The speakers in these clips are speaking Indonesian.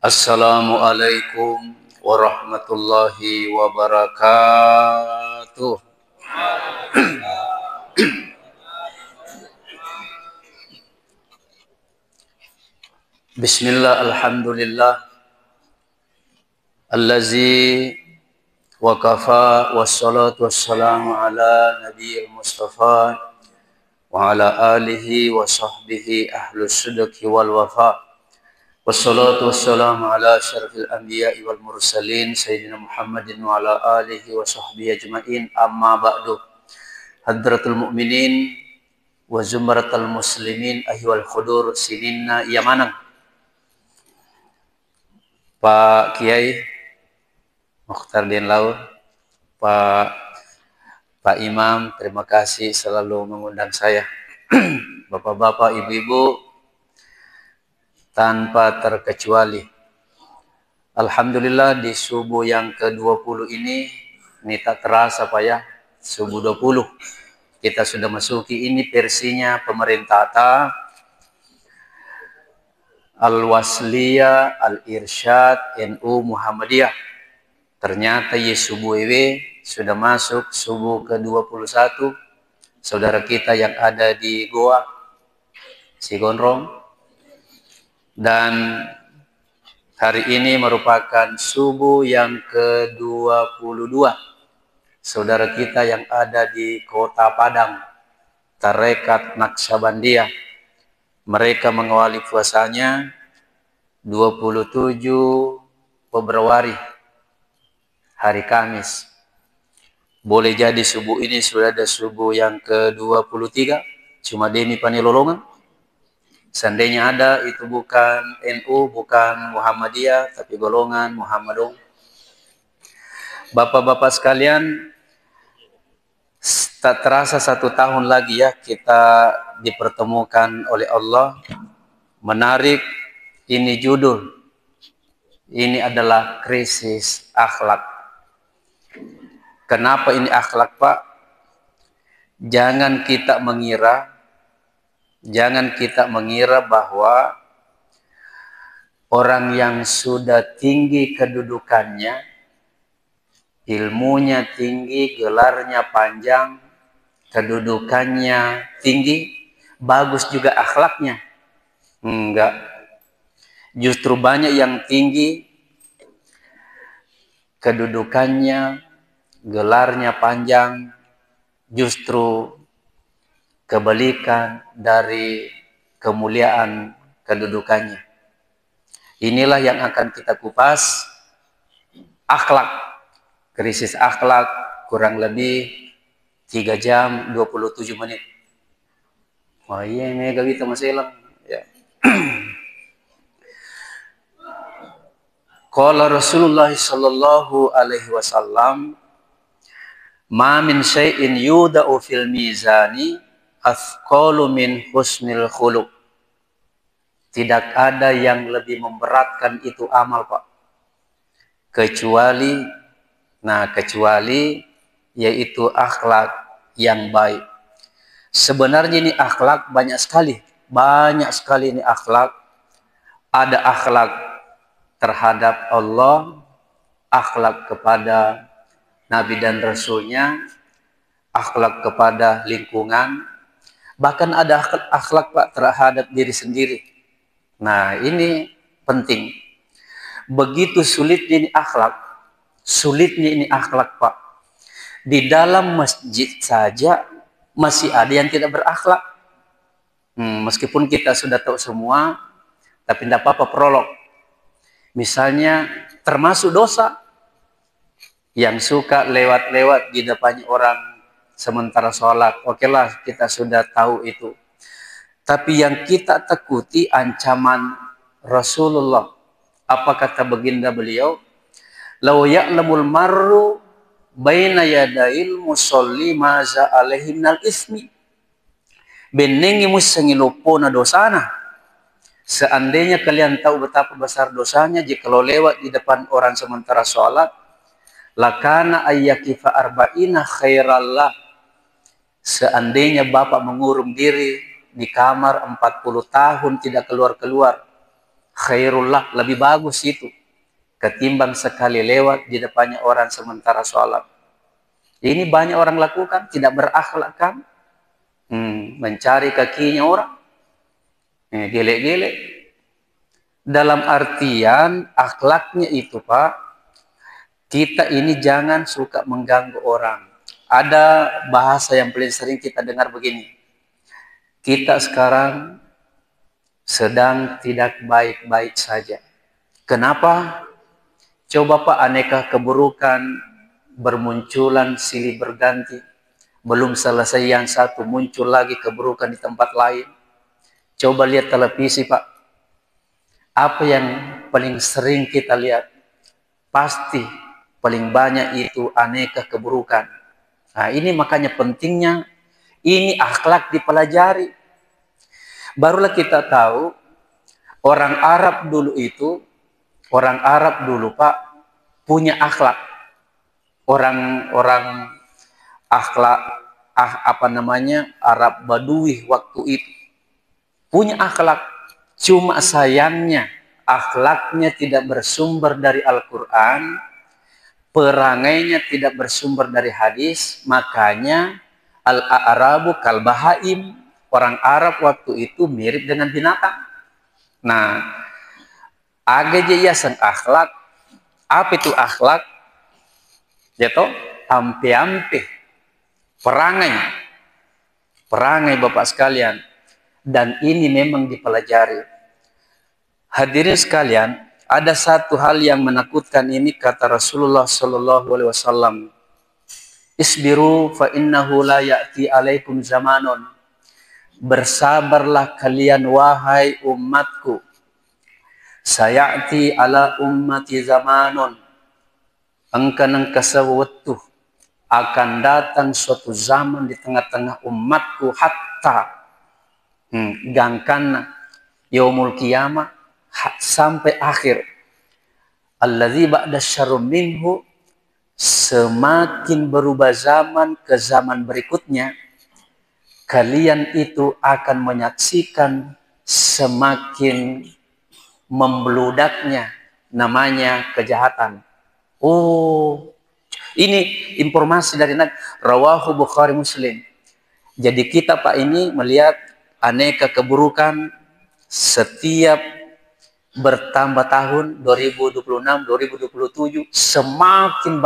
Assalamualaikum warahmatullahi wabarakatuh. Bismillah, alhamdulillah allazi wa kafa wassalatu wassalamu ala nabiyil mustafa wa ala alihi wa sahbihi ahlus sidqi wal wafa. Wassalatu wassalamu ala asyrafil anbiya'i wal mursalin sayyidina Muhammadin wa ala alihi wa sahbihi ajma'in, amma ba'du. Hadratul mu'minin wa zumratal muslimin ahiwal khudur sininna yamanang. Pak Kiai Mukhtar Din Laur, Pak Imam, terima kasih selalu mengundang saya. Bapak-bapak, ibu-ibu, tanpa terkecuali, alhamdulillah di subuh yang ke-20 ini tak terasa Pak ya, subuh 20 kita sudah masuki ini versinya pemerintah Al-Wasliyah Al-Irsyad NU Muhammadiyah. Ternyata ya subuh ini sudah masuk subuh ke-21 saudara kita yang ada di Goa Sigondrong. Dan hari ini merupakan subuh yang ke-22 saudara kita yang ada di Kota Padang, Tarekat Naqsyabandiyah. Mereka mengawali puasanya 27 Februari, hari Kamis. Boleh jadi subuh ini sudah ada subuh yang ke-23, cuma demi panilolongan. Seandainya ada, itu bukan NU, bukan Muhammadiyah, tapi golongan Muhammadun. Bapak-bapak sekalian, tak terasa 1 tahun lagi ya kita dipertemukan oleh Allah. Menarik, ini judul. Ini adalah krisis akhlak. Kenapa ini akhlak, Pak? Jangan kita mengira bahwa orang yang sudah tinggi kedudukannya, ilmunya tinggi, gelarnya panjang, kedudukannya tinggi, bagus juga akhlaknya. Enggak. Justru banyak yang tinggi, kedudukannya, gelarnya panjang, justru kebalikan dari kemuliaan kedudukannya. Inilah yang akan kita kupas, akhlak. Krisis akhlak kurang lebih 3 jam 27 menit. Wah iya, mega gitu masih hilang. Ya. Qala Rasulullah sallallahu alaihi wasallam, ma min syai'in yuda'u fil mizani athqalu min husnil khuluq. Tidak ada yang lebih memberatkan itu amal, Pak. Kecuali yaitu akhlak yang baik. Sebenarnya ini akhlak banyak sekali ini akhlak. Ada akhlak terhadap Allah, akhlak kepada Nabi dan Rasulnya, akhlak kepada lingkungan, bahkan ada akhlak, Pak, terhadap diri sendiri. Nah ini penting. Begitu sulitnya ini akhlak, Pak. Di dalam masjid saja masih ada yang tidak berakhlak. Meskipun kita sudah tahu semua, tapi tidak apa-apa prolog. Misalnya termasuk dosa yang suka lewat-lewat di depannya orang sementara sholat. Oke lah, kita sudah tahu itu. Tapi yang kita takuti ancaman Rasulullah. Apa kata baginda beliau? Lau ya'lamul marru baina yadail musolli maza alaihi minal ismi. Benengi musangilopona dosana. Seandainya kalian tahu betapa besar dosanya jika lewat di depan orang sementara sholat, lakana ayyakifa arba'ina khairallah. Seandainya Bapak mengurung diri di kamar 40 tahun tidak keluar-keluar, Khairullah, lebih bagus itu ketimbang sekali lewat di depannya orang sementara sholat. Ini banyak orang lakukan, tidak berakhlak kan? Mencari kakinya orang, gelek-gelek. Dalam artian akhlaknya itu Pak, kita ini jangan suka mengganggu orang. Ada bahasa yang paling sering kita dengar begini, kita sekarang sedang tidak baik-baik saja. Kenapa? Coba Pak, aneka keburukan bermunculan silih berganti. Belum selesai yang satu, muncul lagi keburukan di tempat lain. Coba lihat televisi Pak. Apa yang paling sering kita lihat? Pasti paling banyak itu aneka keburukan. Nah, ini makanya pentingnya ini akhlak dipelajari. Barulah kita tahu orang Arab dulu Pak punya akhlak. Orang-orang akhlak Arab Badui waktu itu punya akhlak. Cuma sayangnya akhlaknya tidak bersumber dari Al-Quran, perangainya tidak bersumber dari hadis, makanya al-a'rabu kal bahaim, orang Arab waktu itu mirip dengan binatang. Nah, aga yayasan akhlak. Apa itu akhlak? Jatuh ampe-ampe perangai Bapak sekalian, dan ini memang dipelajari. Hadirin sekalian, ada satu hal yang menakutkan ini kata Rasulullah Shallallahu Alaihi Wasallam. Isbiru fa innahu la ya'ti alaikum zamanun. Bersabarlah kalian wahai umatku. Sayati ala ummati zamanun. Engkanang kasawatuh akan datang suatu zaman di tengah-tengah umatku hatta gangkana yaumul qiyamah sampai akhir. Alladzi ba'da syarrum minhu, semakin berubah zaman ke zaman berikutnya, kalian itu akan menyaksikan semakin membludaknya namanya kejahatan. Oh, ini informasi dari Nabi. Rawahu Bukhari Muslim. Jadi kita Pak ini melihat aneka keburukan setiap bertambah tahun 2026, 2027 semakin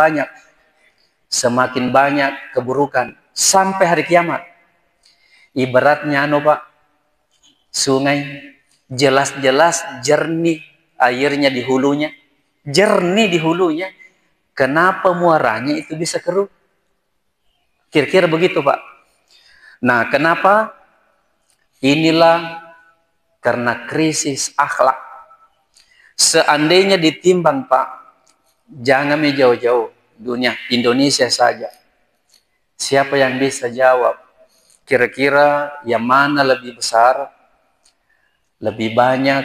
banyak keburukan sampai hari kiamat. Ibaratnya Pak, sungai jelas-jelas jernih airnya di hulunya, kenapa muaranya itu bisa keruh? Kira-kira begitu Pak. Nah, kenapa? Inilah karena krisis akhlak. Seandainya ditimbang Pak, jangan jauh-jauh, dunia Indonesia saja. Siapa yang bisa jawab? Kira-kira yang mana lebih besar? Lebih banyak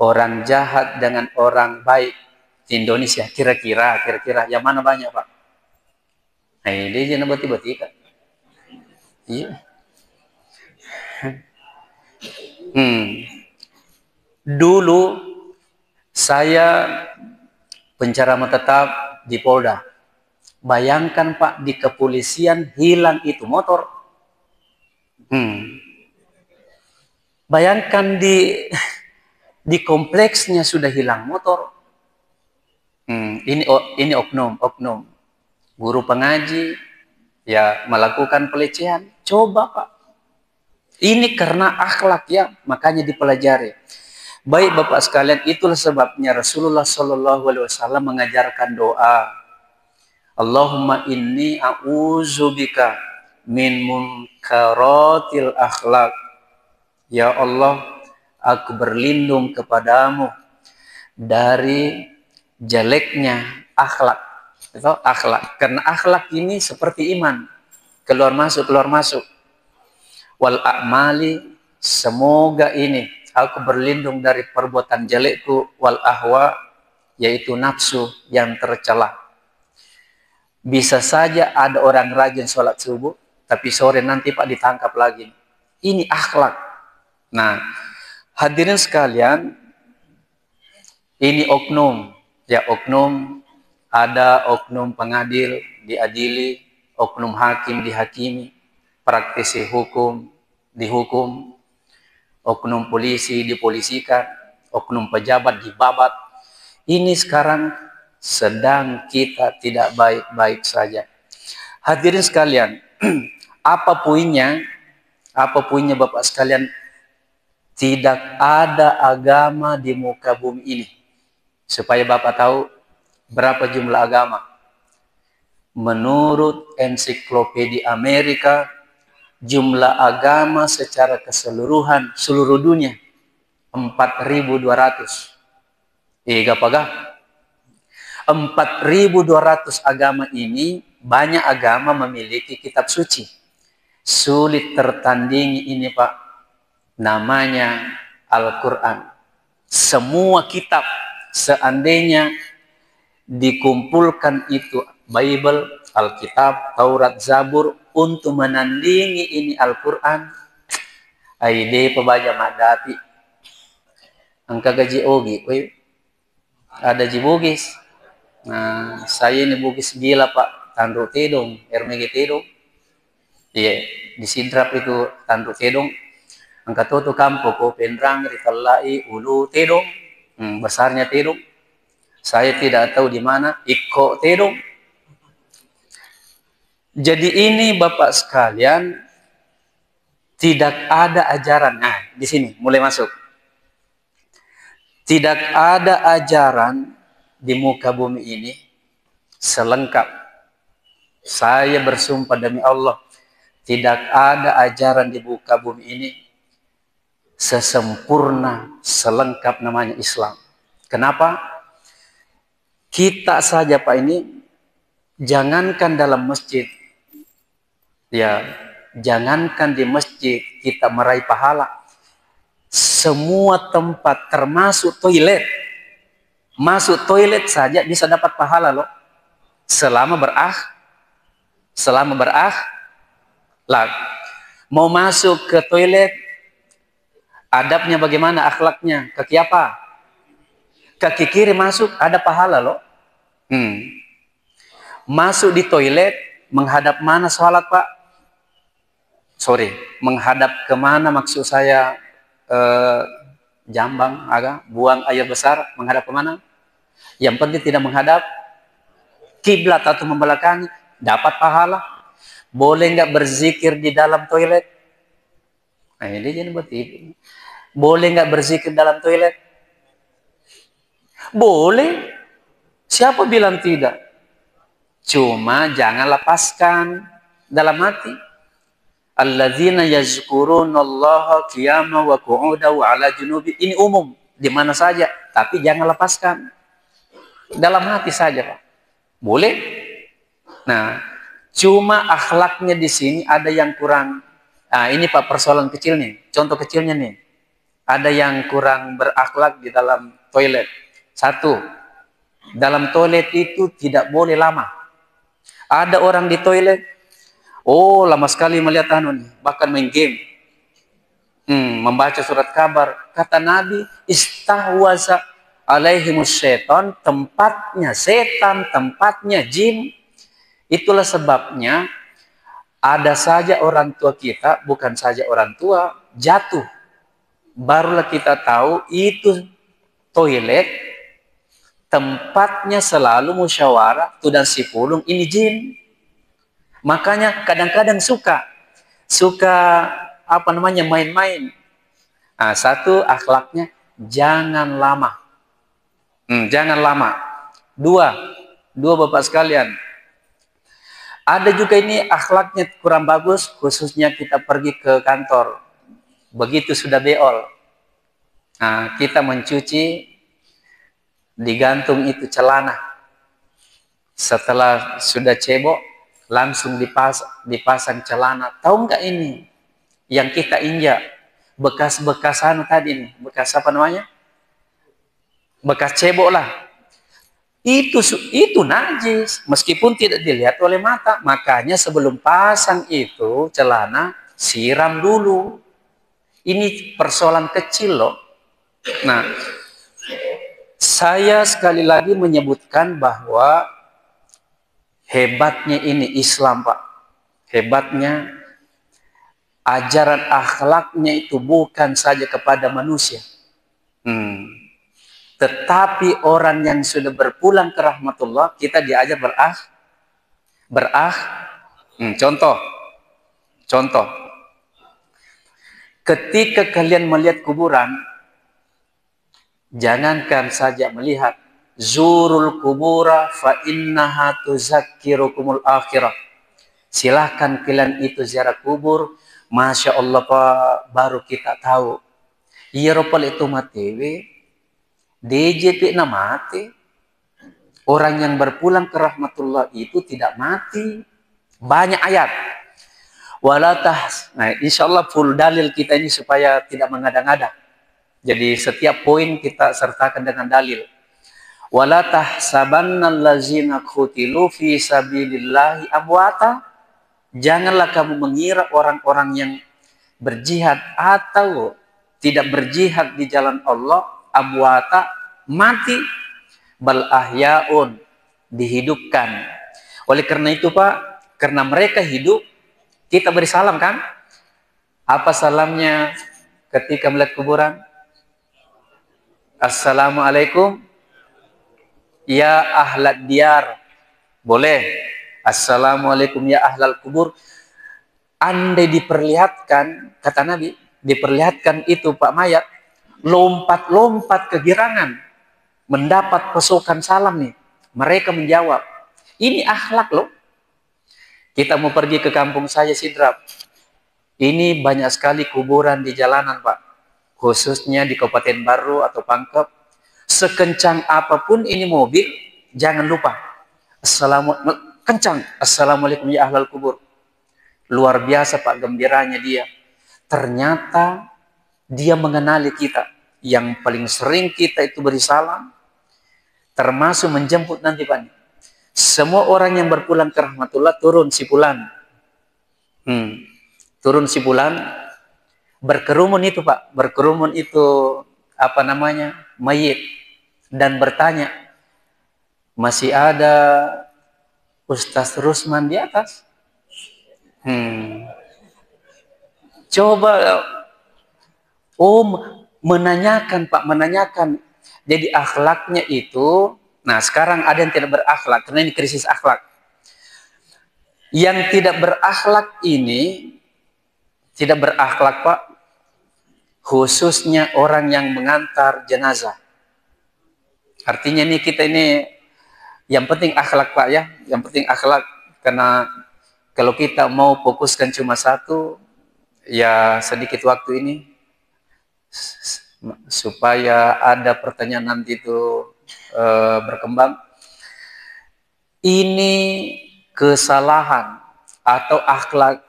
orang jahat dengan orang baik di Indonesia. Kira-kira yang mana banyak Pak? Nah, ini jangan beti-beti kan? Iya. Dulu saya penceramah tetap di Polda. Bayangkan Pak, di kepolisian hilang itu motor. Bayangkan di kompleksnya sudah hilang motor. Ini oknum guru pengaji ya melakukan pelecehan. Coba Pak, ini karena akhlak ya, makanya dipelajari. Baik Bapak sekalian, itulah sebabnya Rasulullah Shallallahu Alaihi Wasallam mengajarkan doa. Allahumma inni a'udzubika min munkaratil akhlak. Ya Allah, aku berlindung kepadamu dari jeleknya akhlak. Itu akhlak. Karena akhlak ini seperti iman, keluar masuk. Wal a'mali, semoga ini aku berlindung dari perbuatan jelekku, wal ahwa, yaitu nafsu yang tercela. Bisa saja ada orang rajin sholat subuh, tapi sore nanti Pak ditangkap lagi. Ini akhlak. Nah, hadirin sekalian, Ini oknum, ya oknum, ada oknum pengadil diadili, oknum hakim dihakimi, praktisi hukum dihukum, oknum polisi dipolisikan, oknum pejabat dibabat. Ini sekarang sedang kita tidak baik-baik saja. Hadirin sekalian, apa poinnya? Apa poinnya Bapak sekalian? Tidak ada agama di muka bumi ini. Supaya Bapak tahu berapa jumlah agama. Menurut ensiklopedia Amerika, jumlah agama secara keseluruhan seluruh dunia 4.200. Gapagah? 4.200 agama ini, banyak agama memiliki kitab suci. Sulit tertandingi ini Pak, namanya Al-Quran. Semua kitab seandainya dikumpulkan itu, Bible, Alkitab, Taurat, Zabur, untuk menandingi ini Al-Quran, aide pebaja madati angka gaji ogi, ada ji bugis. Nah, saya ini bugis gila Pak, tanduk tedong, ermegi tedong. Iya, di Sidrap itu tanduk tedong. Angka tutu kampo ko pendrang ritalai ulu tedong. Besarnya tedong. Saya tidak tahu di mana, iko tedong. Jadi ini Bapak sekalian, tidak ada ajaran. Nah, di sini mulai masuk. Tidak ada ajaran di muka bumi ini selengkap. Saya bersumpah demi Allah, tidak ada ajaran di muka bumi ini sesempurna, selengkap namanya Islam. Kenapa? Kita saja Pak ini, jangankan dalam masjid, ya, jangankan di masjid kita meraih pahala. Semua tempat termasuk toilet. Masuk toilet saja bisa dapat pahala loh. Selama lah. Mau masuk ke toilet, adabnya bagaimana, akhlaknya? Kaki apa? Kaki kiri masuk, ada pahala loh. Masuk di toilet, menghadap mana sholat Pak? Sorry, menghadap kemana maksud saya? Jambang, agak buang air besar, menghadap kemana? Yang penting tidak menghadap kiblat atau membelakangi, dapat pahala. Boleh nggak berzikir di dalam toilet? Nah, ini jadi betul. Boleh nggak berzikir dalam toilet? Boleh. Siapa bilang tidak? Cuma jangan lepaskan dalam hati. Alladzina yazkurunallaha qiyaman wa qu'udan wa 'ala junubi. Ini umum di mana saja, tapi jangan lepaskan. Dalam hati saja, Pak. Boleh? Nah, cuma akhlaknya di sini ada yang kurang. Nah, ini Pak persoalan kecil nih. Contoh kecilnya nih. Ada yang kurang berakhlak di dalam toilet. Satu, dalam toilet itu tidak boleh lama. Ada orang di toilet, oh lama sekali melihat bahkan main game, membaca surat kabar. Kata Nabi, istahwaza alaihimus syaitan, tempatnya setan, tempatnya jin. Itulah sebabnya ada saja orang tua kita, bukan saja orang tua, jatuh. Barulah kita tahu itu toilet, tempatnya selalu musyawarah, dan si pulung ini jin. Makanya kadang-kadang suka main-main. Nah, satu, akhlaknya jangan lama. Jangan lama. Dua Bapak sekalian, ada juga ini akhlaknya kurang bagus, khususnya kita pergi ke kantor. Begitu sudah beol, nah, kita mencuci, digantung itu celana. Setelah sudah cebok, langsung dipasang celana. Tahu nggak ini? Yang kita injak, bekas-bekas tadi nih, bekas apa namanya? Bekas cebok lah. Itu najis, meskipun tidak dilihat oleh mata. Makanya sebelum pasang itu celana, siram dulu. Ini persoalan kecil loh. Nah, Saya sekali lagi menyebutkan bahwa hebatnya ini Islam, Pak. Hebatnya ajaran akhlaknya itu bukan saja kepada manusia. Tetapi orang yang sudah berpulang ke rahmatullah, kita diajar contoh. Ketika kalian melihat kuburan, jangankan saja melihat, zurul kubura fa innaha tuzakkirukumul akhirah. Silahkan kalian itu ziarah kubur. Masya Allah Pak, baru kita tahu. Iya ropal itu mati. DJP na mati. Orang yang berpulang ke rahmatullah itu tidak mati. Banyak ayat. Nah, insya Allah full dalil kita ini supaya tidak mengada-ngada. Jadi setiap poin kita sertakan dengan dalil. Wala tahsabannal ladzina qutilu fi sabilillahi amwata. Janganlah kamu mengira orang-orang yang berjihad atau tidak berjihad di jalan Allah amwata, mati, bal ahyaun, dihidupkan. Oleh karena itu Pak, karena mereka hidup, kita beri salam kan? Apa salamnya ketika melihat kuburan? Assalamualaikum ya ahlad diyar. Boleh. Assalamualaikum ya ahlal kubur. Andai diperlihatkan, kata Nabi, diperlihatkan itu Pak mayat, lompat-lompat kegirangan, mendapat pesukan salam nih. Mereka menjawab, ini akhlak loh. Kita mau pergi ke kampung saya Sidrap. Ini banyak sekali kuburan di jalanan Pak. Khususnya di Kabupaten Baru atau Pangkep. Sekencang apapun ini mobil, jangan lupa. Kencang. Assalamualaikum ya ahlal kubur. Luar biasa Pak gembiranya dia. Ternyata dia mengenali kita. Yang paling sering kita itu beri salam. Termasuk menjemput nanti Pak. Semua orang yang berpulang ke rahmatullah turun sipulan. Turun sipulan. Berkerumun itu Pak. Berkerumun itu apa namanya? Mayit. Dan bertanya. Masih ada Ustaz Rusman di atas. Coba menanyakan Pak, menanyakan. Jadi akhlaknya itu, nah sekarang ada yang tidak berakhlak karena ini krisis akhlak. Yang tidak berakhlak ini tidak berakhlak Pak, khususnya orang yang mengantar jenazah. Artinya nih kita ini yang penting akhlak Pak ya, yang penting akhlak. Karena kalau kita mau fokuskan cuma satu, ya sedikit waktu ini, supaya ada pertanyaan nanti itu berkembang. Ini kesalahan atau akhlak,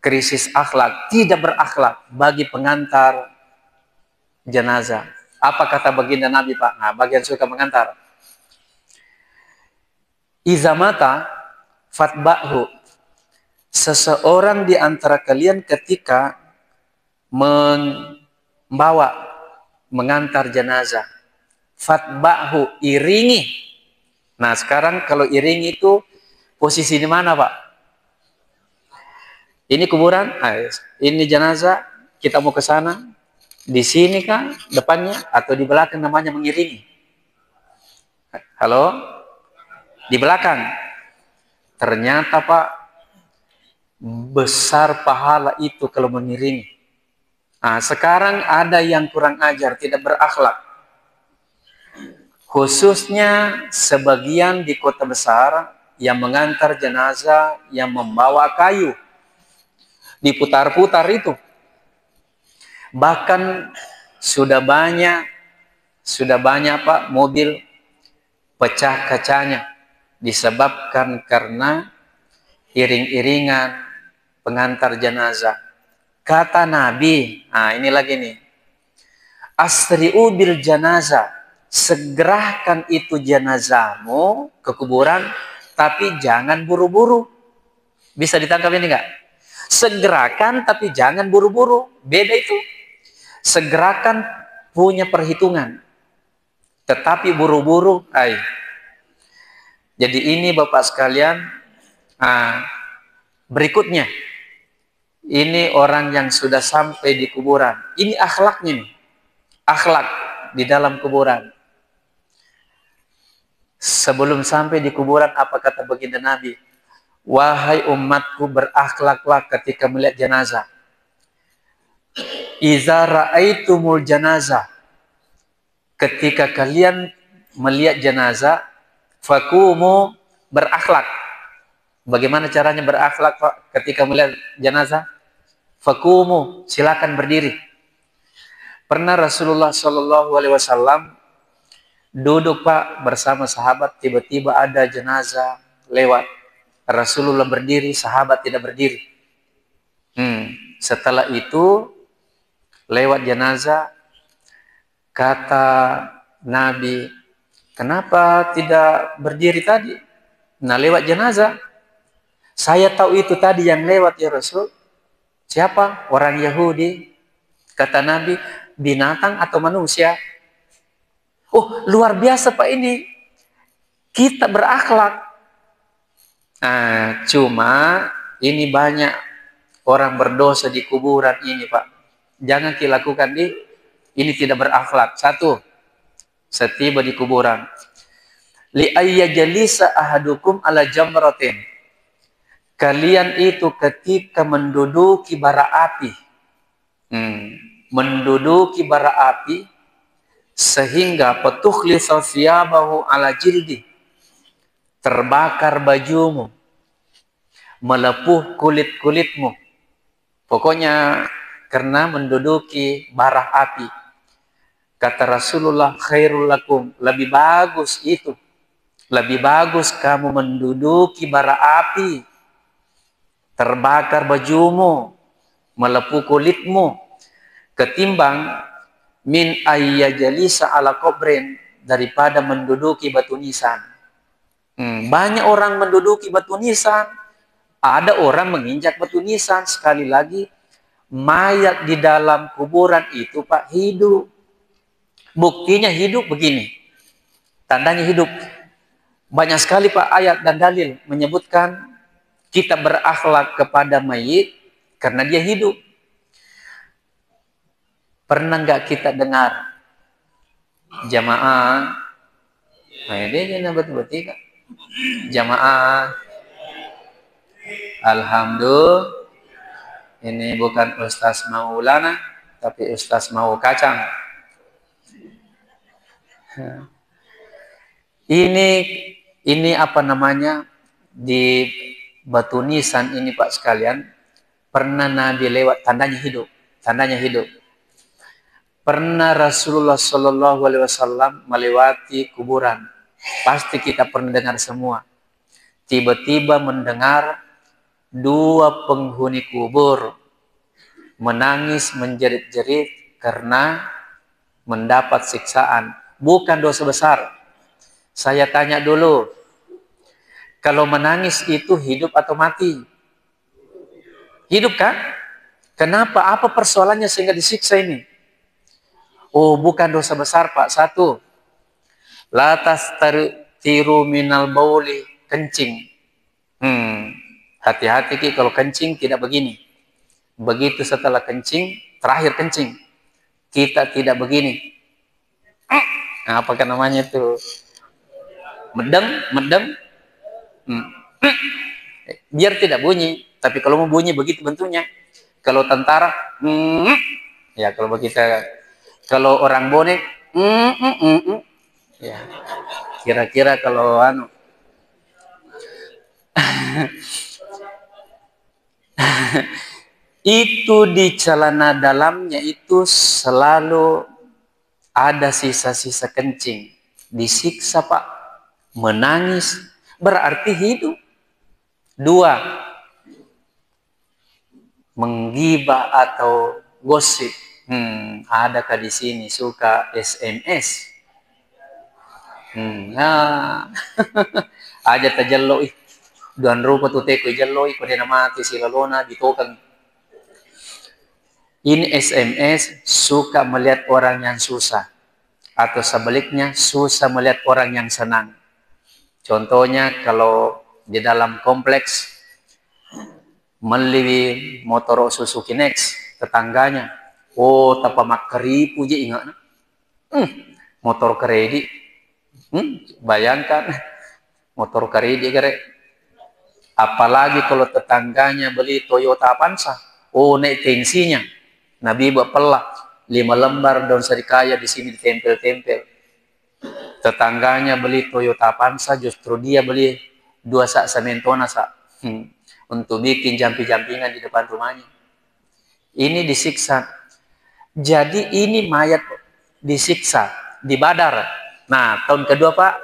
krisis akhlak, tidak berakhlak bagi pengantar jenazah. Apa kata baginda Nabi Pak? Nah, bagian suka mengantar. Iza mata fatba'hu. Seseorang di antara kalian ketika mengantar jenazah, fatba'hu, iringi. Nah sekarang kalau iringi itu posisi di mana Pak? Ini kuburan, ini jenazah, kita mau ke sana, di sini kah depannya atau di belakang, namanya mengiringi. Halo? Di belakang. Ternyata Pak, besar pahala itu kalau mengiringi. Nah, sekarang ada yang kurang ajar, tidak berakhlak. Khususnya sebagian di kota besar yang mengantar jenazah, yang membawa kayu. Diputar-putar itu. Bahkan sudah banyak Pak mobil pecah kacanya. Disebabkan karena iring-iringan pengantar jenazah. Kata Nabi, nah ini lagi nih. Asri'u bil janazah. Segerakan itu jenazahmu ke kuburan, tapi jangan buru-buru. Bisa ditangkap ini enggak? Segerakan tapi jangan buru-buru. Beda itu. Segerakan punya perhitungan. tetapi buru-buru. Jadi ini Bapak sekalian, berikutnya, ini orang yang sudah sampai di kuburan. Ini akhlaknya nih, akhlak di dalam kuburan. Sebelum sampai di kuburan, apa kata baginda Nabi? Wahai umatku, berakhlaklah ketika melihat jenazah. Iza ra'aitumul janazah, ketika kalian melihat jenazah, fakumu, berakhlak. Bagaimana caranya berakhlak, Pak, ketika melihat jenazah? Fakumu, silakan berdiri. Pernah Rasulullah Shallallahu Alaihi Wasallam duduk, Pak, bersama sahabat, tiba-tiba ada jenazah lewat. Rasulullah berdiri, sahabat tidak berdiri. Setelah itu lewat jenazah, kata Nabi, kenapa tidak berdiri tadi? Nah, lewat jenazah. Saya tahu itu tadi yang lewat ya Rasul. Siapa? Orang Yahudi. Kata Nabi, binatang atau manusia? Oh, luar biasa Pak ini. Kita berakhlak. Nah, cuma ini banyak orang berdosa di kuburan ini, Pak. Jangan dilakukan ini tidak berakhlak. Satu, setiba di kuburan. Li ayyajalisa ahadukum ala jamratin. Kalian itu ketika menduduki bara api. Menduduki bara api sehingga petukhli thawthiyabahu ala jildi. Terbakar bajumu, melepuh kulit-kulitmu. Pokoknya karena menduduki bara api. Kata Rasulullah, khairul lakum, lebih bagus itu. Lebih bagus kamu menduduki bara api, terbakar bajumu, melepuh kulitmu, ketimbang min ayyajalisa ala qabrin, daripada menduduki batu nisan. Banyak orang menduduki batu nisan. Ada orang menginjak batu nisan. Sekali lagi, mayat di dalam kuburan itu, Pak, hidup. Buktinya hidup begini. Tandanya hidup. Banyak sekali, Pak, ayat dan dalil menyebutkan kita berakhlak kepada mayit karena dia hidup. Pernah nggak kita dengar jamaah? Nah, ini betul-betul jamaah. Alhamdulillah, ini bukan Ustaz Maulana, tapi Ustaz Mau Kacang. Ini apa namanya, di batu nisan ini, Pak sekalian, pernah Nabi lewat, tandanya hidup, tandanya hidup. Pernah Rasulullah Shallallahu Alaihi Wasallam melewati kuburan, pasti kita pernah dengar semua. Tiba-tiba mendengar dua penghuni kubur menangis menjerit-jerit karena mendapat siksaan. Bukan dosa besar. Saya tanya dulu, kalau menangis itu hidup atau mati? Hidup kan? Kenapa? Apa persoalannya sehingga disiksa ini? Oh, bukan dosa besar, Pak. Satu, latas tiru minal bauli, kencing. Hati-hati Ki, kalau kencing tidak begini. Begitu setelah kencing, terakhir kencing, kita tidak begini. Nah, apakah namanya itu? Medem. Biar tidak bunyi. Tapi kalau mau bunyi begitu bentuknya. Kalau tentara, ya kalau begitu. Kalau orang bonek, ya. Kira-kira kalau itu di celana dalamnya itu selalu ada sisa-sisa kencing. Disiksa, Pak. Menangis berarti hidup. Dua, menggibah atau gosip. Adakah di sini suka SMS? Aja tajallo dan rupa tu teko jallo ko dina mati sila lona ditokan. Ini SMS, suka melihat orang yang susah. Atau sebaliknya, susah melihat orang yang senang. Contohnya kalau di dalam kompleks, meliwi motor Suzuki Next, tetangganya, oh tapamak keripu je ingat. Motor kredit. Bayangkan, motor kredit kere. Apalagi kalau tetangganya beli Toyota Avanza. Oh, naik tensinya. Nabi buat pelak 5 lembar daun serikaya di sini ditempel-tempel. Tetangganya beli Toyota Avanza, justru dia beli 2 sak sementona sak. Untuk bikin jampi-jampingan di depan rumahnya. Ini disiksa. Jadi ini mayat disiksa di Badar. Nah, tahun kedua Pak,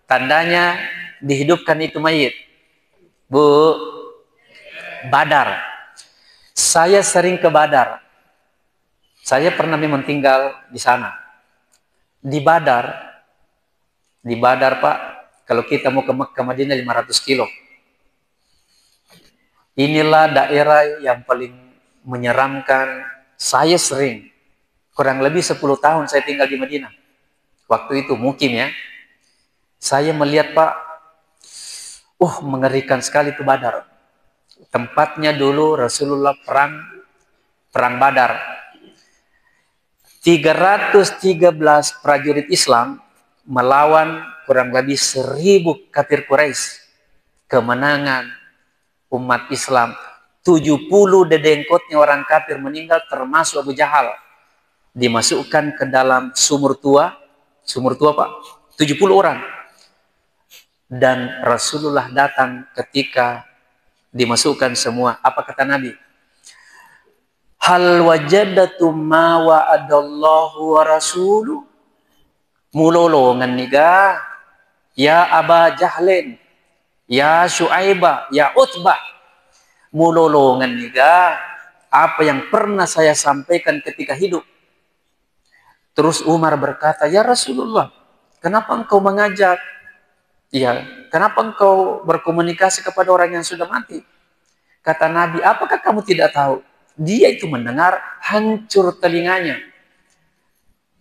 tandanya dihidupkan itu mayit. Bu, Badar. Saya sering ke Badar. Saya pernah memang tinggal di sana. Di Badar Pak, kalau kita mau ke Mekah Madinah 500 kilo. Inilah daerah yang paling menyeramkan. Saya sering, kurang lebih 10 tahun saya tinggal di Madinah. Waktu itu mukim ya. Saya melihat Pak, mengerikan sekali itu Badar. Tempatnya dulu Rasulullah perang Badar. 313 prajurit Islam melawan kurang lebih 1000 kafir Quraisy. Kemenangan umat Islam. 70 dedengkotnya orang kafir meninggal, termasuk Abu Jahal. Dimasukkan ke dalam sumur tua Pak. 70 orang. Dan Rasulullah datang ketika dimasukkan semua. Apa kata Nabi? Hal wajadatum ma wa'adallahu wa rasuluh. Mulolongan niga. Ya Aba Jahlin. Ya Syuaibah. Ya Utbah. Mulolongan niga. Apa yang pernah saya sampaikan ketika hidup. Terus Umar berkata, ya Rasulullah, kenapa engkau mengajak? Ya, kenapa engkau berkomunikasi kepada orang yang sudah mati? Kata Nabi, apakah kamu tidak tahu? Dia itu mendengar, hancur telinganya.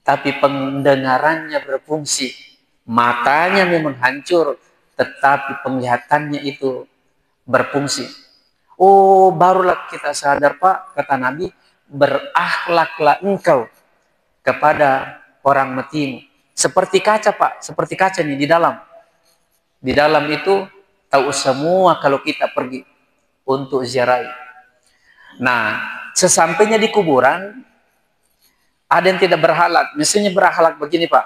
Tapi pendengarannya berfungsi. Matanya memang hancur, tetapi penglihatannya itu berfungsi. Oh, barulah kita sadar Pak, kata Nabi, berakhlaklah engkau kepada orang matimu. Seperti kaca Pak, seperti kaca nih di dalam. Di dalam itu tahu semua kalau kita pergi untuk ziarah. Nah, sesampainya di kuburan, ada yang tidak berakhlak. Mestinya berakhlak begini Pak.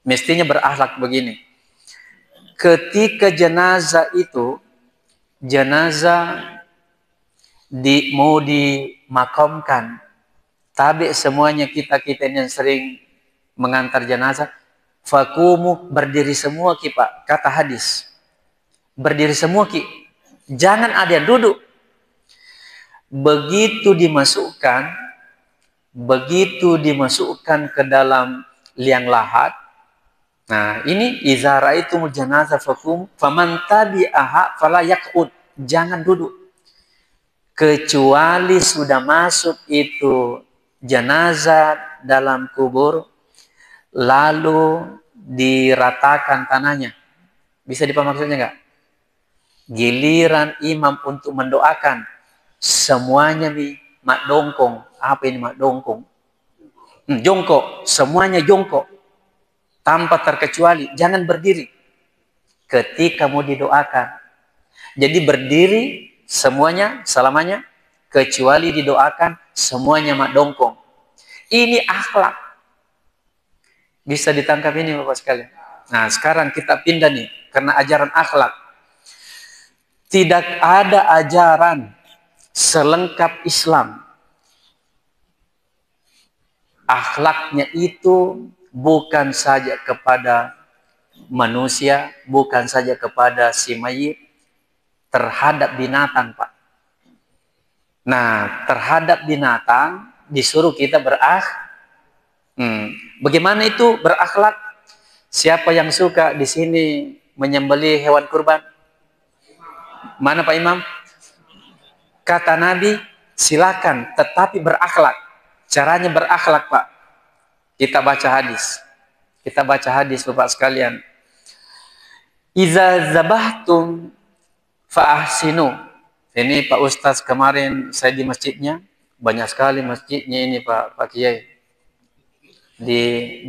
Mestinya berakhlak begini. Ketika jenazah mau dimakamkan, tabi semuanya kita yang sering mengantar jenazah, fakumu, berdiri semua ki Pak, kata hadis. Berdiri semua ki. Jangan ada yang duduk. Begitu dimasukkan ke dalam liang lahat. Nah, ini izara itu janazah fakum faman tabi'aha fala yaqud. Jangan duduk. Kecuali sudah masuk itu jenazah dalam kubur, lalu diratakan tanahnya. Bisa dipahami maksudnya enggak? Giliran imam untuk mendoakan, semuanya mak dongkong. Apa ini mak dongkong? Jongkok. Semuanya jongkok. Tanpa terkecuali. Jangan berdiri. Ketika mau didoakan. Jadi berdiri semuanya, selamanya. Kecuali didoakan, semuanya mak dongkong. Ini akhlak. Bisa ditangkap ini Bapak sekalian. Nah, sekarang kita pindah nih. Karena ajaran akhlak. Tidak ada ajaran selengkap Islam. Akhlaknya itu bukan saja kepada manusia, bukan saja kepada si mayit, terhadap binatang Pak. Nah, terhadap binatang disuruh kita bagaimana itu berakhlak? Siapa yang suka di sini menyembelih hewan kurban? Mana Pak Imam? Kata Nabi, silakan, tetapi berakhlak. Caranya berakhlak Pak. Kita baca hadis. Kita baca hadis Bapak sekalian. Iza zabahtum fa'ahsinu. Ini Pak Ustaz kemarin saya di masjidnya. Banyak sekali masjidnya ini Pak Kiai. Di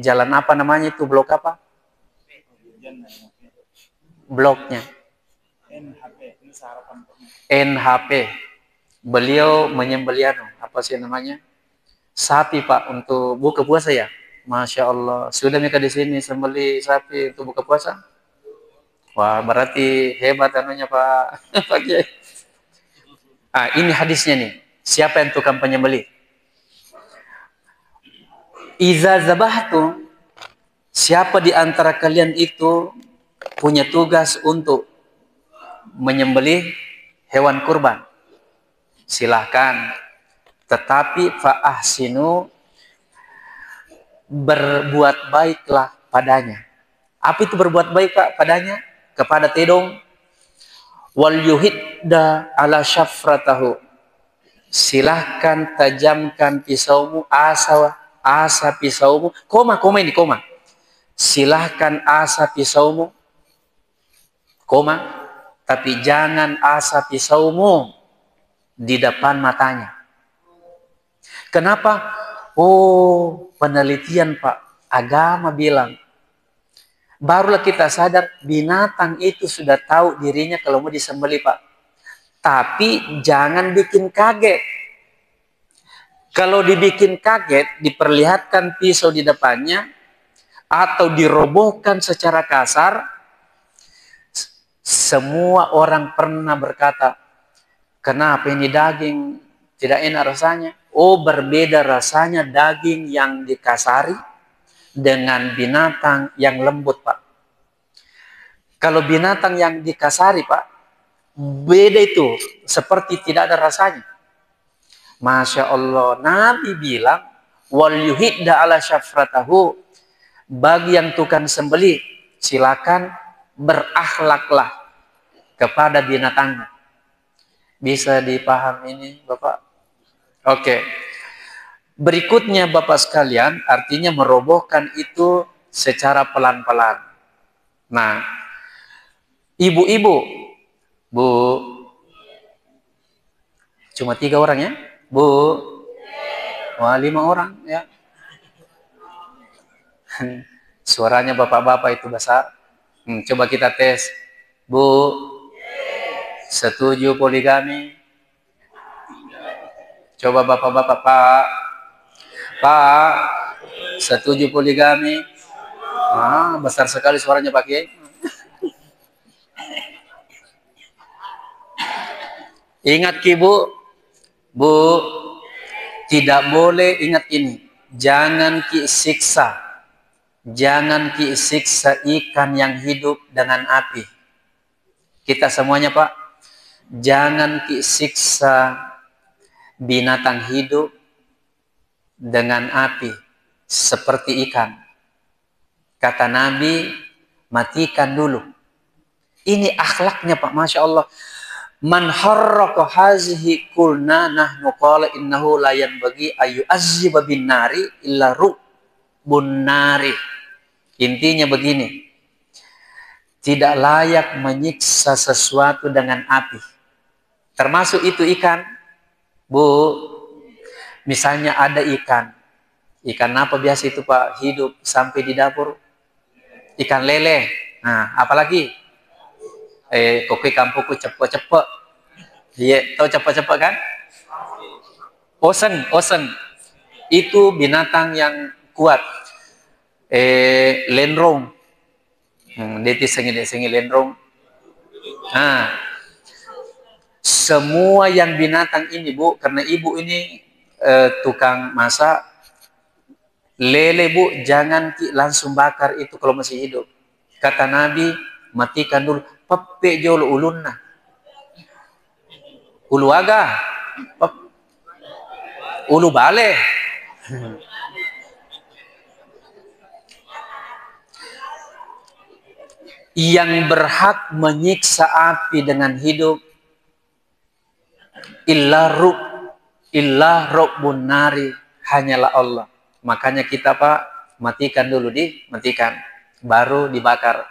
jalan apa namanya itu? Blok apa? Bloknya. NHP. Beliau menyembelih apa sih namanya? Sapi Pak untuk buka puasa ya. Masya Allah. Sudah mereka di sini sembelih sapi untuk buka puasa. Wah, berarti hebat anunya Pak. Pak Kiai. Ini hadisnya nih. Siapa yang tukang penyembelih? Iza zabahtum, siapa di antara kalian itu punya tugas untuk menyembelih hewan kurban? Silahkan. Tetapi fa'ahsinu, berbuat baiklah padanya. Apa itu berbuat baik Pak padanya? Kepada tedong. Wal yuhidda ala syafratahu, silahkan tajamkan pisaumu, asa pisaumu, koma ini koma, silahkan asa pisaumu, koma, tapi jangan asa pisaumu di depan matanya. Kenapa? Oh, penelitian Pak, agama bilang. Barulah kita sadar binatang itu sudah tahu dirinya kalau mau disembelih Pak. Tapi jangan bikin kaget. Kalau dibikin kaget, diperlihatkan pisau di depannya, atau dirobohkan secara kasar, semua orang pernah berkata, kenapa ini daging tidak enak rasanya? Oh, berbeda rasanya daging yang dikasari dengan binatang yang lembut Pak. Kalau binatang yang dikasari Pak, beda itu, seperti tidak ada rasanya. Masya Allah, Nabi bilang, wal yuhidda ala syafratahu, bagi yang tukang sembelih, silakan berakhlaklah kepada binatangnya. Bisa dipahami ini Bapak? Oke. Berikutnya Bapak sekalian, artinya merobohkan itu secara pelan-pelan. Nah, ibu-ibu, Bu, cuma 3 orang ya? Bu, wah 5 orang ya. Suaranya bapak-bapak itu besar. Coba kita tes. Bu, setuju poligami? Coba bapak-bapak, Pak, setuju poligami? Besar sekali suaranya Pak Kiai. Ingat Ki Bu, tidak boleh, ingat ini, jangan Ki siksa. Jangan Ki siksa ikan yang hidup dengan api. Kita semuanya Pak, jangan Ki siksa binatang hidup dengan api seperti ikan. Kata Nabi, matikan dulu. Ini akhlaknya Pak, Masya Allah. Man harraka hazihi kulna nahnu qala innahu la yanbaghi ayu azziba bin nari illa rubbun nari. Intinya begini, tidak layak menyiksa sesuatu dengan api. Termasuk itu ikan. Bu, misalnya ada ikan. Ikan apa biasa itu Pak hidup sampai di dapur? Ikan lele. Nah, apalagi? Kopi kampuku cepet-cepet. Iya, tahu cepet-cepet kan? Osen. Itu binatang yang kuat. Lenrong. Deti sengi lenrong. Nah, semua yang binatang ini Bu, karena ibu ini tukang masak, lele Bu, jangan langsung bakar itu kalau masih hidup. Kata Nabi, matikan dulu. Pepe jolo ulunna. Ulu aga. Ulu bale. Yang berhak menyiksa api dengan hidup illa rabbun nari, hanyalah Allah. Makanya kita Pak, matikan dulu, dimatikan, baru dibakar.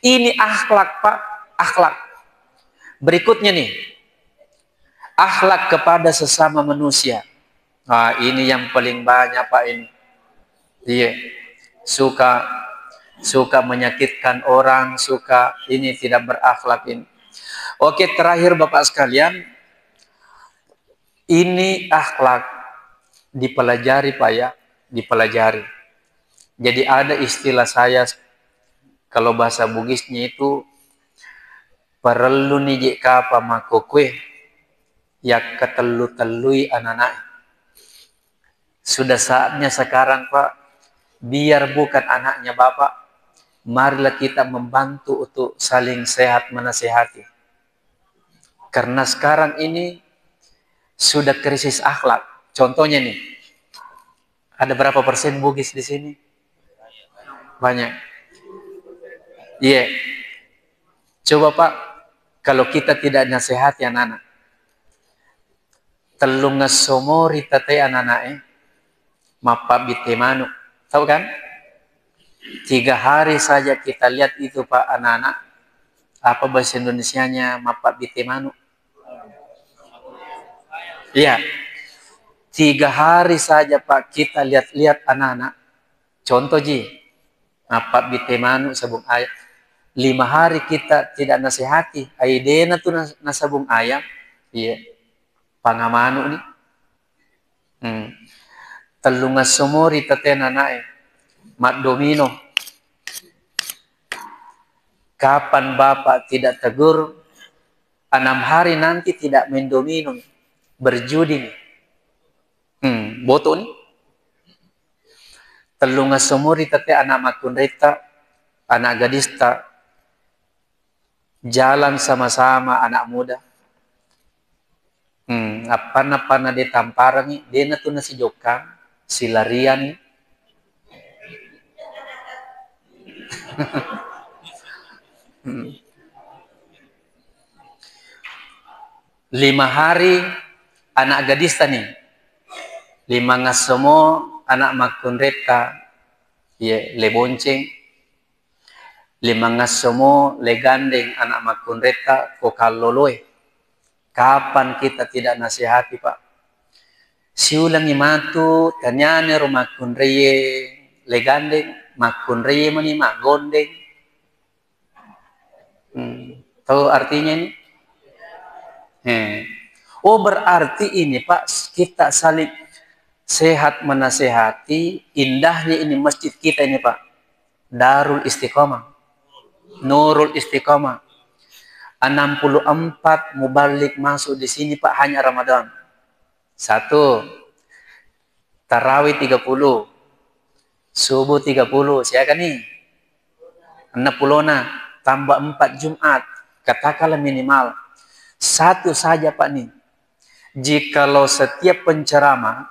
Ini akhlak Pak, akhlak. Berikutnya nih, akhlak kepada sesama manusia. Nah, ini yang paling banyak Pak ini. Iya, suka menyakitkan orang, suka ini tidak berakhlak ini. Oke, terakhir Bapak sekalian, ini akhlak dipelajari Pak ya, dipelajari. Jadi ada istilah saya kalau bahasa Bugisnya itu perlu niji kapa makokwe ya ketelu-telui anak-anak. Sudah saatnya sekarang Pak, biar bukan anaknya Bapak, marilah kita membantu untuk saling sehat menasehati. Karena sekarang ini sudah krisis akhlak. Contohnya nih, ada berapa persen Bugis di sini? Banyak. Iya. Yeah. Coba Pak, kalau kita tidak nasihati anak-anak, telung ngasomori tete anak-anak mapa bitemanu. Tahu kan? 3 hari saja kita lihat itu Pak anak-anak. Apa bahasa Indonesianya mapa bitemanu? Iya. 3 hari saja Pak kita lihat-lihat anak-anak. Contoh Ji, mapa bitemanu sabung ayam. 5 hari kita tidak nasihati. Aidena tuh nasabung ayam. Iya. Pangamanu nih. Telunga sumuri tatena nae. Mat domino. Kapan Bapak tidak tegur, 6 hari nanti tidak main domino. Berjudi nih. Boto nih. Telunga sumuri tate anak makunreta, anak gadista. Jalan sama-sama anak muda. Apa-apa dia tamparan nih. Dia na tuh nasi jokang. Si larian nih. 5 hari anak gadis nih. 5 ngasomo anak makunreta. Ye le bonceng. 5 ngasomo le gandeng anak makunreta kokaloloe. Kapan kita tidak nasihati Pak? Siulangi matu tanyane rumah kunreye le gandeng makunreye mani mak gondeng. Tahu artinya ini? Oh berarti ini Pak, kita saling sehat menasehati. Indahnya ini masjid kita ini Pak, Darul Istiqomah, Nurul Istiqomah. 64 mubalik masuk di sini Pak hanya Ramadan. 1, Tarawih 30, Subuh 30, siapa nih? 60 tambah 4 Jumat, katakanlah minimal. 1 saja Pak nih. Jikalau setiap penceramah,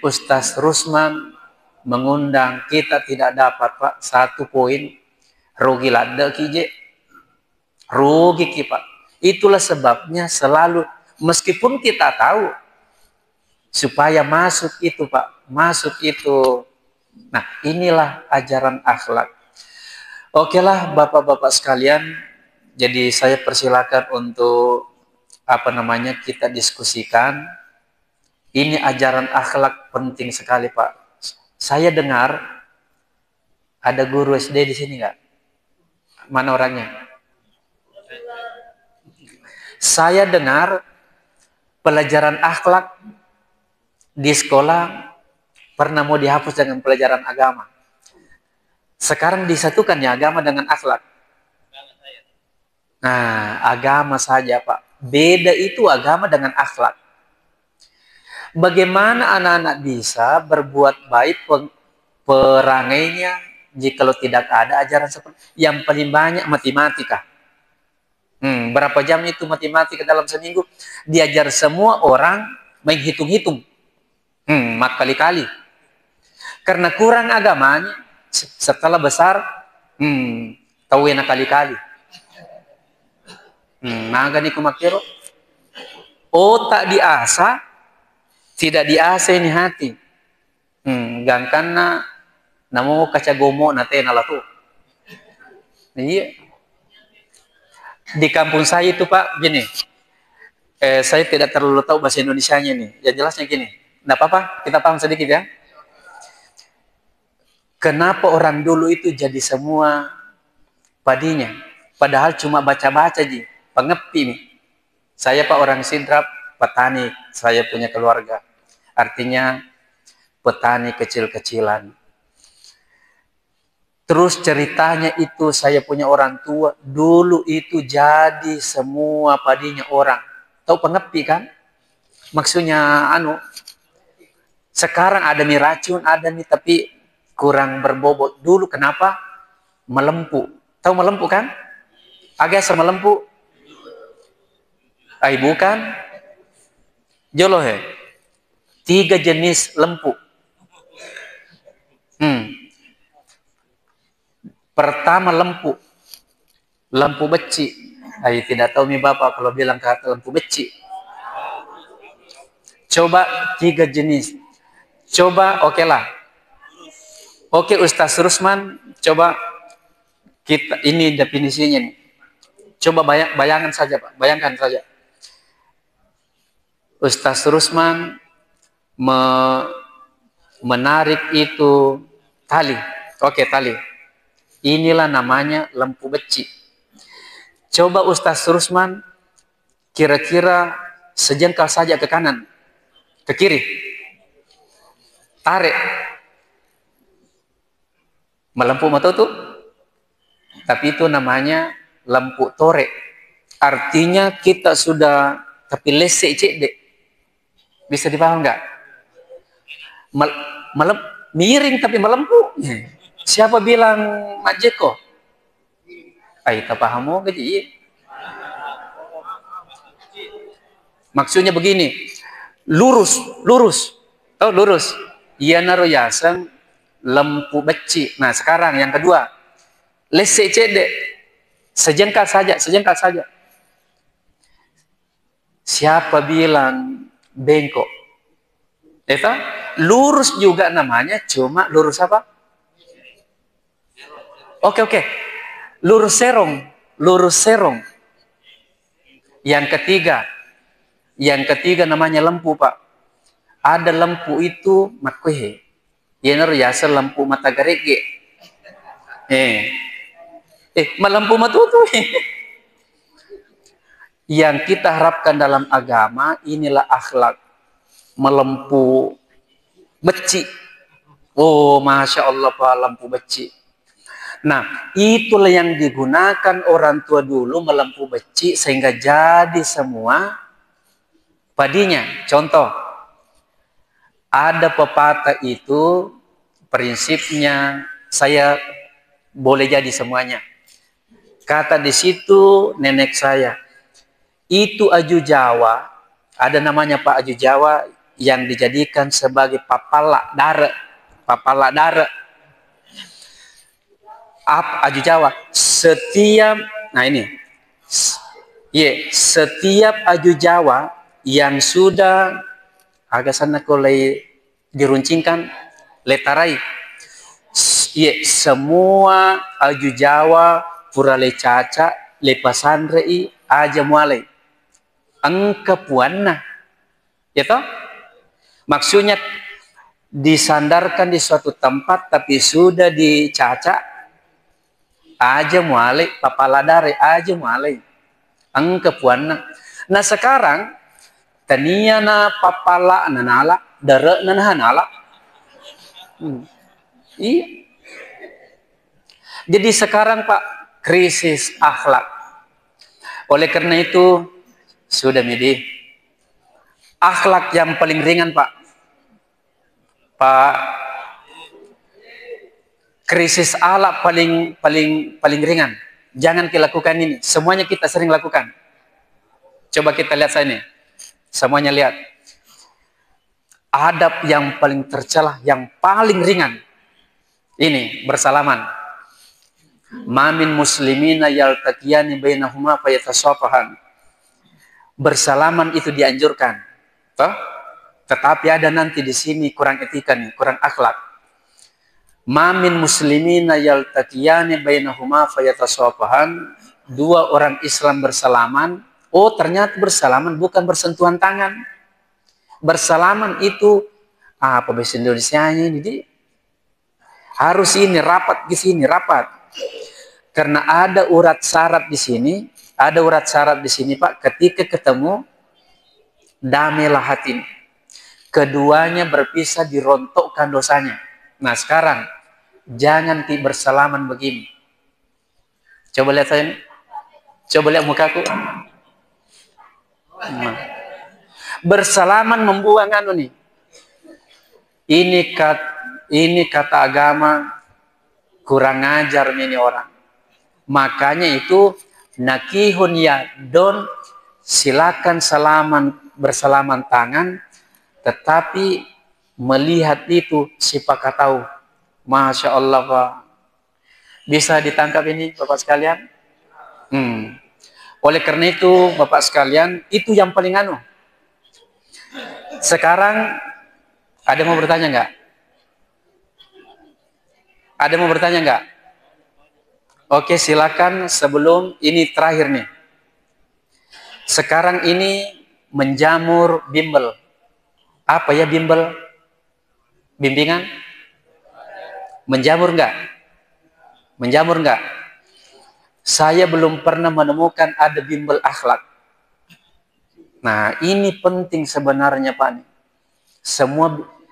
Ustaz Rusman mengundang, kita tidak dapat Pak 1 poin, rugi lada kije. Rugi Pak. Itulah sebabnya selalu, meskipun kita tahu, supaya masuk itu Pak, masuk itu. Nah inilah ajaran akhlak. Oke lah Bapak-Bapak sekalian, jadi saya persilakan untuk kita diskusikan. Ini ajaran akhlak penting sekali Pak. Saya dengar ada guru SD di sini nggak? Mana orangnya? Saya dengar pelajaran akhlak di sekolah pernah mau dihapus dengan pelajaran agama. Sekarang disatukan ya agama dengan akhlak. Nah, agama saja Pak. Beda itu agama dengan akhlak. Bagaimana anak-anak bisa berbuat baik perangainya jika tidak ada ajaran seperti yang paling banyak matematika. Berapa jam itu matematika dalam seminggu? Diajar semua orang menghitung-hitung. Kali-kali. Karena kurang agamanya, setelah besar, tahu enak kali-kali. Naga ni kumakiro. Otak diasah, tidak diasah ini hati. Gangkana Namo kaca gomo nate nalatu. Iya. Di kampung saya itu Pak, gini. Saya tidak terlalu tahu bahasa Indonesianya nih. Ya jelasnya gini. Nggak apa-apa, kita paham sedikit ya. Kenapa orang dulu itu jadi semua padinya? Padahal cuma baca-baca ji, pengepi nih. Saya Pak orang Sidrap, petani, saya punya keluarga. Artinya petani kecil-kecilan. Terus ceritanya itu saya punya orang tua, dulu itu jadi semua padinya orang. Tahu pengepi kan? Maksudnya sekarang ada nih racun, ada nih tapi kurang berbobot. Dulu kenapa? Melempu. Tahu melempu kan? Agak sama melempu. Bukan. Jolo he. 3 jenis lempu. Pertama lempu. Lempu beci. Tidak tahu nih Bapak kalau bilang kata lempu beci. Coba 3 jenis. Coba oke lah. Oke Ustaz Rusman, coba kita ini definisinya nih. Coba bayangkan saja Pak, bayangkan saja. Ustaz Rusman menarik itu tali. Oke, tali. Inilah namanya lempu beci. Coba Ustaz Rusman kira-kira sejengkal saja ke kanan, ke kiri. Tarik. Melempu mata tuh. Tapi itu namanya lampu tore. Artinya kita sudah tapi lesek cek dek. Bisa dipaham nggak? Miring tapi melempu. Siapa bilang Mak Jeko? Tak paham mau gaji. Maksudnya begini, lurus. Tahu lurus? Iya naro yasang lempu beci. Nah sekarang yang kedua, lesek cedek, sejengkal saja. Siapa bilang bengkok? Itu lurus juga namanya, cuma lurus apa? Oke. Lurus serong. Yang ketiga namanya lempu Pak. Ada lempu itu makwehe. Yener yasa lempu mata garege. Melempu matutu. Yang kita harapkan dalam agama inilah akhlak. Melempu beci. Oh, Masya Allah Pak, lempu beci. Nah, itulah yang digunakan orang tua dulu melempu beci sehingga jadi semua padinya. Contoh, ada pepatah itu prinsipnya saya boleh jadi semuanya. Kata di situ nenek saya, itu aju Jawa, ada namanya Pak aju Jawa yang dijadikan sebagai papala dare. Aju Jawa setiap aju Jawa yang sudah agak sana kolai diruncingkan letarai semua aju Jawa pura le caca le pasandrei aja mulai angka puanna ya toh maksudnya disandarkan di suatu tempat tapi sudah dicaca aja mulai papaladare aja mulai angka puanna. Nah sekarang tania na papala nanala dare nanala. Iya. Jadi sekarang Pak krisis akhlak. Oleh karena itu sudah midi akhlak yang paling ringan Pak. Krisis akhlak paling ringan. Jangan kita lakukan ini. Semuanya kita sering lakukan. Coba kita lihat saya ini. Semuanya lihat. Adab yang paling tercelah, yang paling ringan. Ini bersalaman. Mamin muslimina yaltaqiyani bainahuma fayatasafahan. Bersalaman itu dianjurkan. Toh? Tetapi ada nanti di sini kurang etika nih, kurang akhlak. Ma min muslimina yaltaqiyani bainahuma fayatasafahan. Dua orang Islam bersalaman. Oh, ternyata bersalaman bukan bersentuhan tangan. Bersalaman itu apa bahasa Indonesianya ini? Harus ini rapat di sini, rapat. Karena ada urat saraf di sini, ada urat saraf di sini, Pak. Ketika ketemu, damailah hati. Keduanya berpisah, dirontokkan dosanya. Nah, sekarang jangan bersalaman begini. Coba lihat saya ini. Coba lihat mukaku. Nah. Bersalaman membuang anu nih. Ini kata agama kurang ajar ini orang. Makanya itu nakihun ya don, silakan bersalaman tangan, tetapi melihat itu siapa tahu. Masya Allah, Pak. Bisa ditangkap ini Bapak sekalian? Oleh karena itu Bapak sekalian, itu yang paling anu. Sekarang ada mau bertanya nggak? Ada mau bertanya nggak? Oke, silakan. Sebelum ini terakhir nih. Sekarang ini menjamur bimbel. Apa ya bimbel? Bimbingan? Menjamur nggak? Menjamur nggak? Saya belum pernah menemukan ada bimbel akhlak. Nah, ini penting sebenarnya, Pak.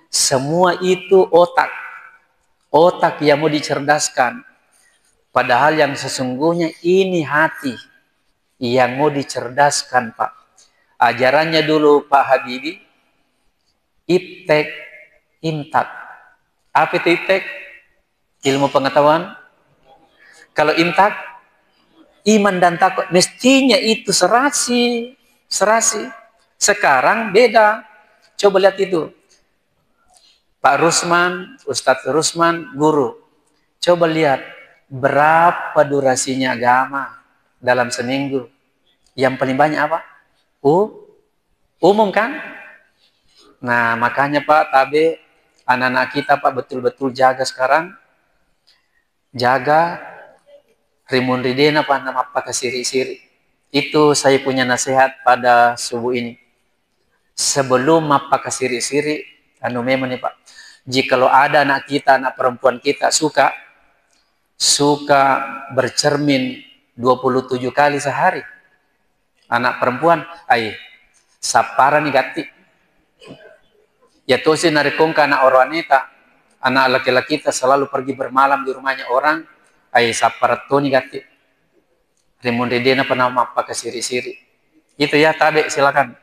Semua itu otak. Otak yang mau dicerdaskan. Padahal yang sesungguhnya ini hati yang mau dicerdaskan, Pak. Ajarannya dulu Pak Habibie, iptek, imtak. Apa itu iptek? Ilmu pengetahuan. Kalau imtak, iman dan takwa. Mestinya itu serasi. Sekarang beda. Coba lihat itu. Pak Rusman, Ustadz Rusman, guru. Coba lihat berapa durasinya agama dalam seminggu. Yang paling banyak apa? Umum kan? Nah, makanya Pak Tabe, anak-anak kita Pak betul-betul jaga sekarang. Jaga rimun ridena Pak, nama Pak siri-siri. Itu saya punya nasihat pada subuh ini. Sebelum apa siri-siri, anu memang nih Pak. Jikalau ada anak kita, anak perempuan kita suka bercermin 27 kali sehari. Anak perempuan, sapara nih gati. Ya tuh sih narikongka anak orang wanita, anak laki-laki kita selalu pergi bermalam di rumahnya orang, sapara tuh nih gati. Rimun ridena pernah apa siri-siri. Itu ya Tabe, silakan.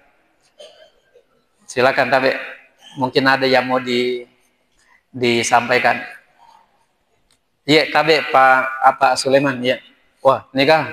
Silakan Tabe. Mungkin ada yang mau disampaikan. Iya, Tabe Pak Sulaiman ya. Wah, ini kah?